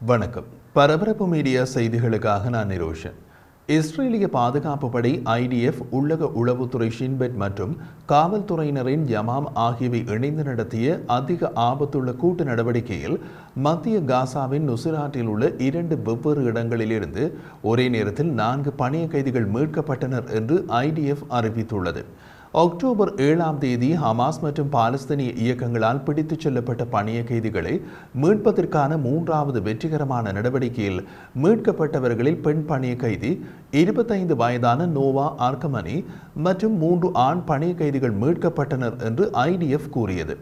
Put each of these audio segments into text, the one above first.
வணக்கம். பரபரப்பு மீடியா செய்திகளுக்காக நான் நிரோஷன். இஸ்ரேலிய பாதுகாப்பு படை IDF, உள்ளக உளவுத்துறை ஷின்பெட் மற்றும் காவல்துறையினரின் யமாம் ஆகியவை இணைந்து நடத்திய அதிக ஆபத்துள்ள கூட்டு நடவடிக்கையில் மத்திய காசாவின் நுசிராட்டில் உள்ள 2 வெவ்வேறு இடங்களிலிருந்து ஒரே நேரத்தில் 4 பணிய கைதிகள் மீட்கப்பட்டனர் என்று IDF அறிவித்துள்ளது. அக்டோபர் 7ஆம் தேதி ஹமாஸ் மற்றும் பாலஸ்தீனிய இயக்கங்களால் பிடித்துச் செல்லப்பட்ட பணிய கைதிகளை மீட்பதற்கான 3வது வெற்றிகரமான நடவடிக்கையில் மீட்கப்பட்டவர்களில் பெண் பணிய கைதி 25 வயதான நோவா ஆர்கமனி மற்றும் 3 ஆண் பணிய கைதிகள் மீட்கப்பட்டனர் என்று IDF கூறியது.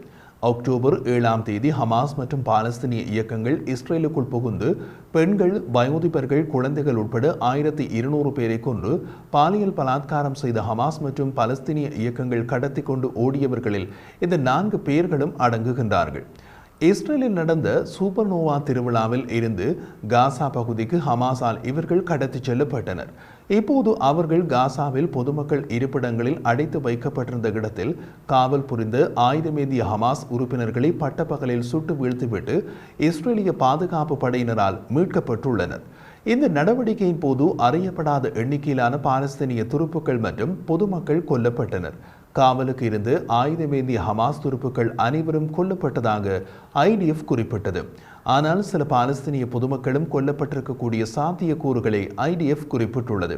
அக்டோபர் 7ஆம் தேதி ஹமாஸ் மற்றும் பாலஸ்தீனிய இயக்கங்கள் இஸ்ரேலுக்குள் புகுந்து பெண்கள், வயோதிபர்கள், குழந்தைகள் உட்பட 1200 பேரை கொன்று பாலியல் பலாத்காரம் செய்த ஹமாஸ் மற்றும் பாலஸ்தீனிய இயக்கங்கள் கடத்தி கொண்டு ஓடியவர்களில் இந்த 4 பேர்களும் அடங்குகின்றார்கள். இஸ்ரேலில் நடந்த சூப்பர்னோவா திருவிழாவில் இருந்து காசா பகுதிக்கு ஹமாஸால் இவர்கள் கடத்திச் செல்லப்பட்டனர். இப்போது அவர்கள் காசாவில் பொதுமக்கள் இருப்பிடங்களில் அடைத்து வைக்கப்பட்டிருந்த இடத்தில் காவல் புரிந்த ஆயுதமேந்திய ஹமாஸ் உறுப்பினர்களை பட்டப்பகலில் சுட்டு வீழ்த்திவிட்டு இஸ்ரேலிய பாதுகாப்பு படையினரால் மீட்கப்பட்டுள்ளனர். இந்த நடவடிக்கையின் போது அறியப்படாத எண்ணிக்கையிலான பாலஸ்தீனிய துருப்புக்கள் மற்றும் பொதுமக்கள் கொல்லப்பட்டனர். காவலுக்கு இருந்து ஆயுதமேந்திய ஹமாஸ் துருப்புக்கள் அனைவரும் கொல்லப்பட்டதாக IDF குறிப்பிட்டது. ஆனால் சில பாலஸ்தீனிய பொதுமக்களும் கொல்லப்பட்டிருக்கக்கூடிய சாத்தியக்கூறுகளை IDF குறிப்பிட்டுள்ளது.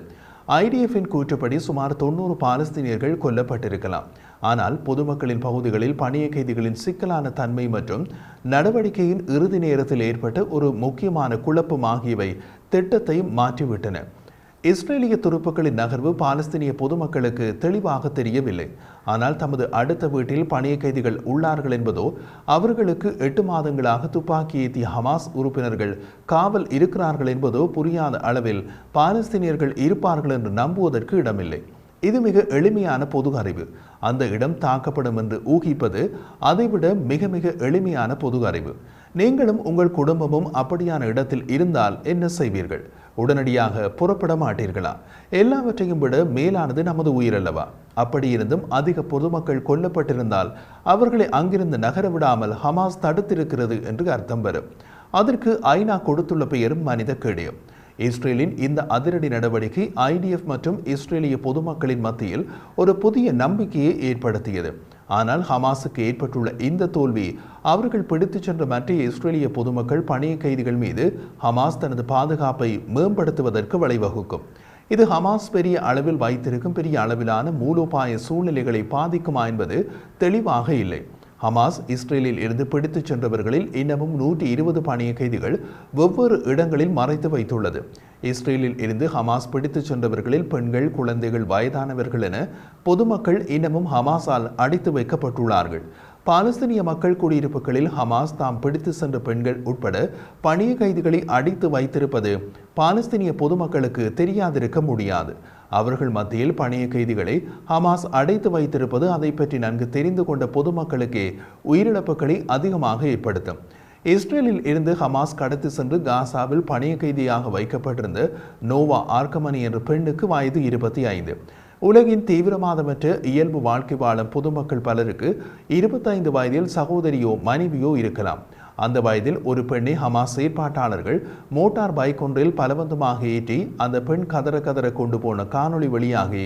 IDF-இன் கூற்றுப்படி சுமார் 90 பாலஸ்தீனியர்கள் கொல்லப்பட்டிருக்கலாம். ஆனால் பொதுமக்களின் பகுதிகளில் பணிய கைதிகளின் சிக்கலான தன்மை மற்றும் நடவடிக்கையின் இறுதி நேரத்தில் ஏற்பட்ட ஒரு முக்கியமான குழப்பம் ஆகியவை திட்டத்தை மாற்றிவிட்டன. இஸ்ரேலிய துருப்புக்களின் நகர்வு பாலஸ்தீனிய பொதுமக்களுக்கு தெளிவாக தெரியவில்லை. ஆனால் தமது அடுத்த வீட்டில் பணிய கைதிகள் உள்ளார்கள் என்பதோ, அவர்களுக்கு 8 மாதங்களாக துப்பாக்கி ஏந்திய ஹமாஸ் உறுப்பினர்கள் காவல் இருக்கிறார்கள் என்பதோ புரியாத அளவில் பாலஸ்தீனியர்கள் இருப்பார்கள் என்று நம்புவதற்கு இடமில்லை. இது மிக எளிமையான பொது அறிவு. அந்த இடம் தாக்கப்படும் என்று ஊகிப்பது அதைவிட மிக மிக எளிமையான பொது அறிவு. நீங்களும் உங்கள் குடும்பமும் அப்படியான இடத்தில் இருந்தால் என்ன செய்வீர்கள்? உடனடியாக புறப்பட மாட்டீர்களா? எல்லாவற்றையும் விட மேலானது நமது உயிரல்லவா? அப்படியிருந்தும் அதிக பொதுமக்கள் கொல்லப்பட்டிருந்தால் அவர்களை அங்கிருந்து நகர விடாமல் ஹமாஸ் தடுத்திருக்கிறது என்று அர்த்தம் வரும். அதற்கு ஐநா கொடுத்துள்ள பெயரும் மனித கேடயம். இஸ்ரேலின் இந்த அதிரடி நடவடிக்கை IDF மற்றும் இஸ்ரேலிய பொதுமக்களின் மத்தியில் ஒரு புதிய நம்பிக்கையை ஏற்படுத்தியது. ஆனால் ஹமாஸுக்கு ஏற்பட்டுள்ள இந்த தோல்வி அவர்கள் பிடித்துச் சென்ற மற்ற இஸ்ரேலிய பொதுமக்கள் பணிய கைதிகள் மீது ஹமாஸ் தனது பாதுகாப்பை மேம்படுத்துவதற்கு வழிவகுக்கும். இது ஹமாஸ் பெரிய அளவில் வைத்திருக்கும் பெரிய அளவிலான மூலோபாய சூழ்நிலைகளை பாதிக்குமா என்பது தெளிவாக இல்லை. ஹமாஸ் இஸ்ரேலில் இருந்து பிடித்துச் சென்றவர்களில் இன்னமும் 120 பணிய கைதிகள் வெவ்வேறு இடங்களில் மறைத்து வைத்துள்ளது. இஸ்ரேலில் இருந்து ஹமாஸ் பிடித்துச் சென்றவர்களில் பெண்கள், குழந்தைகள், வயதானவர்கள் என பொதுமக்கள் இன்னமும் ஹமாஸால் அடைத்து வைக்கப்பட்டுள்ளார்கள். பாலஸ்தீனிய மக்கள் குடியிருப்புகளில் ஹமாஸ் தாம் பிடித்து சென்ற பெண்கள் உட்பட பணிய கைதிகளை அடைத்து வைத்திருப்பது பாலஸ்தீனிய பொதுமக்களுக்கு தெரியாதிருக்க முடியாது. அவர்கள் மத்தியில் பணிய கைதிகளை ஹமாஸ் அடைத்து வைத்திருப்பது அதை பற்றி நன்கு தெரிந்து கொண்ட பொதுமக்களுக்கே உயிரிழப்புகளை அதிகமாக ஏற்படுத்தும். இஸ்ரேலில் இருந்து ஹமாஸ் கடத்தி சென்று காசாவில் பணிய கைதியாக வைக்கப்பட்டிருந்த நோவா ஆர்கமனி என்ற பெண்ணுக்கு வயது 25. உலகின் தீவிரவாதமற்ற இயல்பு வாழ்க்கை வாழும் பொதுமக்கள் பலருக்கு 25 வயதில் சகோதரியோ மனைவியோ இருக்கலாம். அந்த வயதில் ஒரு பெண்ணை ஹமாஸ் செயற்பாட்டாளர்கள் மோட்டார் பைக் ஒன்றில் பலவந்தமாக ஏற்றி அந்த பெண் கதற கதற கொண்டு போன காணொளி வெளியாகி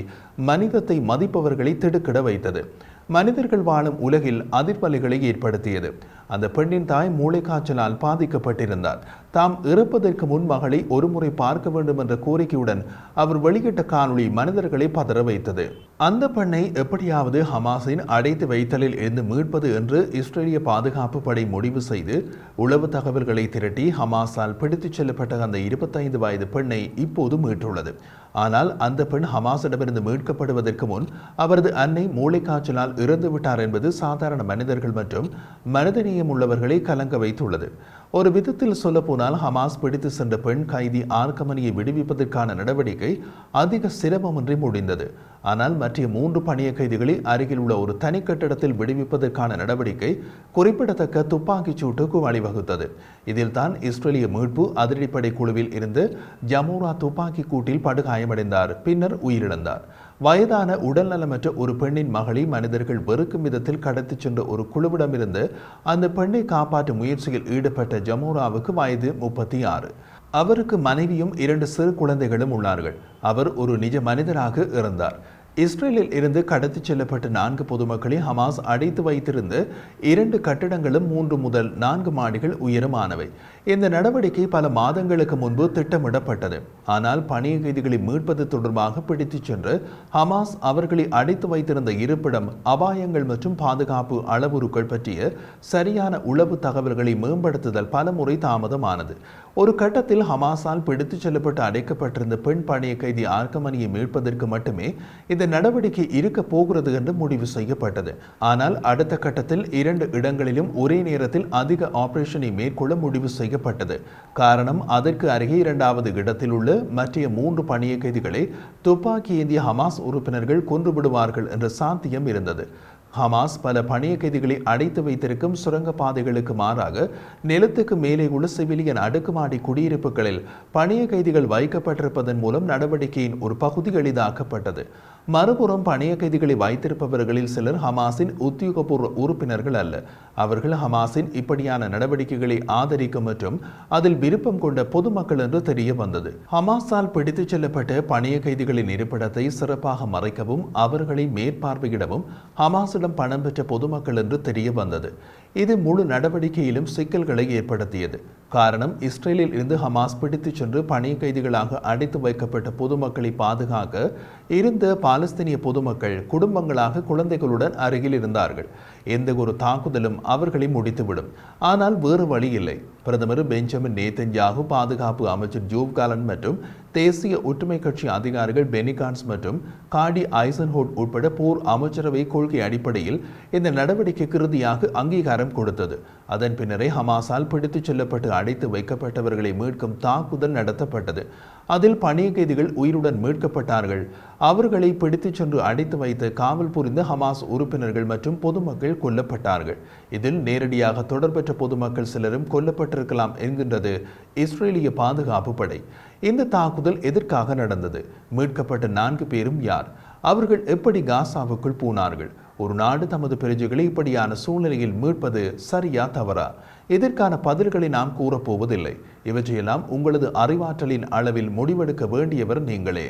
மனிதத்தை மதிப்பவர்களை திடுக்கிட வைத்தது. மனிதர்கள் வாழும் உலகில் அதிர்வலைகளை ஏற்படுத்தியது. அந்த பெண்ணின் தாய் மூளைக்காய்ச்சலால் பாதிக்கப்பட்டிருந்தார். தாம் இறப்பதற்கு முன் மகளை ஒருமுறை பார்க்க வேண்டும் என்ற கோரிக்கையுடன் அவர் வெளியிட்ட காணொளி மனிதர்களை பதற வைத்தது. அந்த பெண்ணை எப்படியாவது ஹமாஸின் அடைத்து வைத்தலில் இருந்து மீட்பது என்று இஸ்ரேலிய பாதுகாப்பு படை முடிவு செய்து உளவு தகவல்களை திரட்டி ஹமாஸால் பிடித்துச் செல்லப்பட்ட அந்த 25 வயது பெண்ணை இப்போது மீட்டுள்ளது. ஆனால் அந்த பெண் ஹமாஸிடமிருந்து மீட்கப்படுவதற்கு முன் அவரது அன்னை மூளைக்காய்ச்சலால் இறந்துவிட்டார் என்பது சாதாரண மனிதர்கள் மற்றும் மனிதநேயம் உள்ளவர்களை கலங்க வைத்துள்ளது. ஒரு விதத்தில் சொல்லப்போனால் ஹமாஸ் பிடித்து சென்ற பெண் கைதி ஆர்கமனியை விடுவிப்பதற்கான நடவடிக்கை அதிக சிரமமின்றி முடிந்தது. ஆனால் மற்ற 3 பணிய கைதிகளை அருகில் உள்ள ஒரு தனி கட்டிடத்தில் விடுவிப்பதற்கான நடவடிக்கை குறிப்பிடத்தக்க துப்பாக்கிச் சூட்டுக்கு வழிவகுத்தது. இதில் தான் இஸ்ரேலிய மீட்பு அதிரடிப்படை குழுவில் இருந்து ஜமூரா துப்பாக்கி கூட்டில் படுகாயமடைந்தார், பின்னர் உயிரிழந்தார். வயதான உடல்நலமற்ற ஒரு பெண்ணின் மகளை மனிதர்கள் வெறுக்கும் விதத்தில் கடத்திச் சென்ற ஒரு குழுவிடமிருந்து அந்த பெண்ணை காப்பாற்றும் முயற்சியில் ஈடுபட்ட ஜமோராவுக்கு வயது 36. அவருக்கு மனைவியும் 2 சிறு குழந்தைகளும் உள்ளார்கள். அவர் ஒரு நிஜ மனிதராக இருந்தார். இஸ்ரேலில் இருந்து கடத்திச் செல்லப்பட்ட 4 பொதுமக்களை ஹமாஸ் அடைத்து வைத்திருந்த 2 கட்டிடங்களும் 3 முதல் 4 மாடிகள் உயரமானவை. இந்த நடவடிக்கை பல மாதங்களுக்கு முன்பு திட்டமிடப்பட்டது. ஆனால் பணிய கைதிகளை மீட்பது தொடர்பாக பிடித்துச் சென்று ஹமாஸ் அவர்களை அடைத்து வைத்திருந்த இருப்பிடம், அபாயங்கள் மற்றும் பாதுகாப்பு அளவுருக்கள் பற்றிய சரியான உளவு தகவல்களை மேம்படுத்துதல் பல முறை தாமதமானது. ஒரு கட்டத்தில் ஹமாஸால் பிடித்துச் செல்லப்பட்டு அடைக்கப்பட்டிருந்த பெண் பணிய கைதி ஆர்கமனியை மீட்பதற்கு மட்டுமே இந்த நடவடிக்கை இருக்க போகிறது என்று முடிவு செய்யப்பட்டது. ஆனால் அடுத்த கட்டத்தில் 2 இடங்களிலும் ஒரே நேரத்தில் அதிக ஆபரேஷனை மேற்கொள்ள முடிவு செய்யப்பட்டது. காரணம், அதற்கு அருகே 2வது இடத்தில் உள்ள மற்ற 3 பணிய கைதிகளை துப்பாக்கி ஏந்திய ஹமாஸ் உறுப்பினர்கள் கொன்றுவிடுவார்கள் என்ற சாத்தியம் இருந்தது. ஹமாஸ் பல பணிய கைதிகளை அடைத்து வைத்திருக்கும் சுரங்க பாதைகளுக்கு மாறாக நிலத்துக்கு மேலே உள்ள சிவிலியன் அடுக்குமாடி குடியிருப்புகளில் பணிய கைதிகள் வைக்கப்பட்டிருப்பதன் மூலம் நடவடிக்கையின் ஒரு பகுதி எளிதாக்கப்பட்டது. மறுபுறம் பணிய கைதிகளை வைத்திருப்பவர்களில் சிலர் ஹமாஸின் உத்தியோகபூர்வ உறுப்பினர்கள் அல்ல. அவர்கள் ஹமாஸின் இப்படியான நடவடிக்கைகளை ஆதரிக்கும் மற்றும் அதில் விருப்பம் கொண்ட பொதுமக்கள் என்று தெரிய வந்தது. ஹமாஸால் பிடித்துச் செல்லப்பட்ட பணிய கைதிகளின் இருப்பிடத்தை சிறப்பாக மறைக்கவும் அவர்களை மேற்பார்வையிடவும் ஹமாஸிடம் பணம் பெற்ற பொதுமக்கள் என்று தெரிய வந்தது. இது முழு நடவடிக்கையிலும் சிக்கல்களை ஏற்படுத்தியது. காரணம், இஸ்ரேலில் இருந்து ஹமாஸ் பிடித்துச் சென்று பணிய கைதிகளாக அடைத்து வைக்கப்பட்ட பொதுமக்களை பாதுகாக்க இருந்த பாலஸ்தீனிய பொதுமக்கள் குடும்பங்களாக குழந்தைகளுடன் அருகில் இருந்தார்கள். எந்த ஒரு தாக்குதலும் அவர்களை முடித்துவிடும். ஆனால் வேறு வழி இல்லை. பிரதமர் பெஞ்சமின் நேதன்யாகு, பாதுகாப்பு அமைச்சர் ஜோவ் காலன் மற்றும் தேசிய ஒற்றுமை கட்சி அதிகாரிகள் பெனி கான்ஸ் மற்றும் காடி ஐசன்ஹோட் உட்பட போர் அமைச்சரவை கொள்கை அடிப்படையில் இந்த நடவடிக்கைக்கு இறுதியாக அங்கீகாரம் கொடுத்தது. அதன் பின்னரே ஹமாஸால் பிடித்துச் செல்லப்பட்டு அடைத்து வைக்கப்பட்டவர்களை மீட்கும் தாக்குதல் நடத்தப்பட்டது. அதில் பணிய கைதிகள் உயிருடன் மீட்கப்பட்டார்கள். அவர்களை பிடித்துச் சென்று அடைத்து வைத்து காவல் புரிந்த ஹமாஸ் உறுப்பினர்கள் மற்றும் பொதுமக்கள் கொல்லப்பட்டார்கள். இதில் நேரடியாக தொடர்பற்ற பொதுமக்கள் சிலரும் கொல்லப்பட்டிருக்கலாம் என்கின்றது இஸ்ரேலிய பாதுகாப்பு படை. இந்த தாக்குதல் எதற்காக நடந்தது? மீட்கப்பட்ட 4 பேரும் யார்? அவர்கள் எப்படி காசாவுக்குள் போனார்கள்? ஒரு நாடு தமது பிரஜைகளை இப்படியான சூழ்நிலையில் மீட்பது சரியா தவறா? இதற்கான பதில்களை நாம் கூறப்போவதில்லை. இவற்றையெல்லாம் உங்களது அறிவாற்றலின் அளவில் முடிவெடுக்க வேண்டியவர் நீங்களே.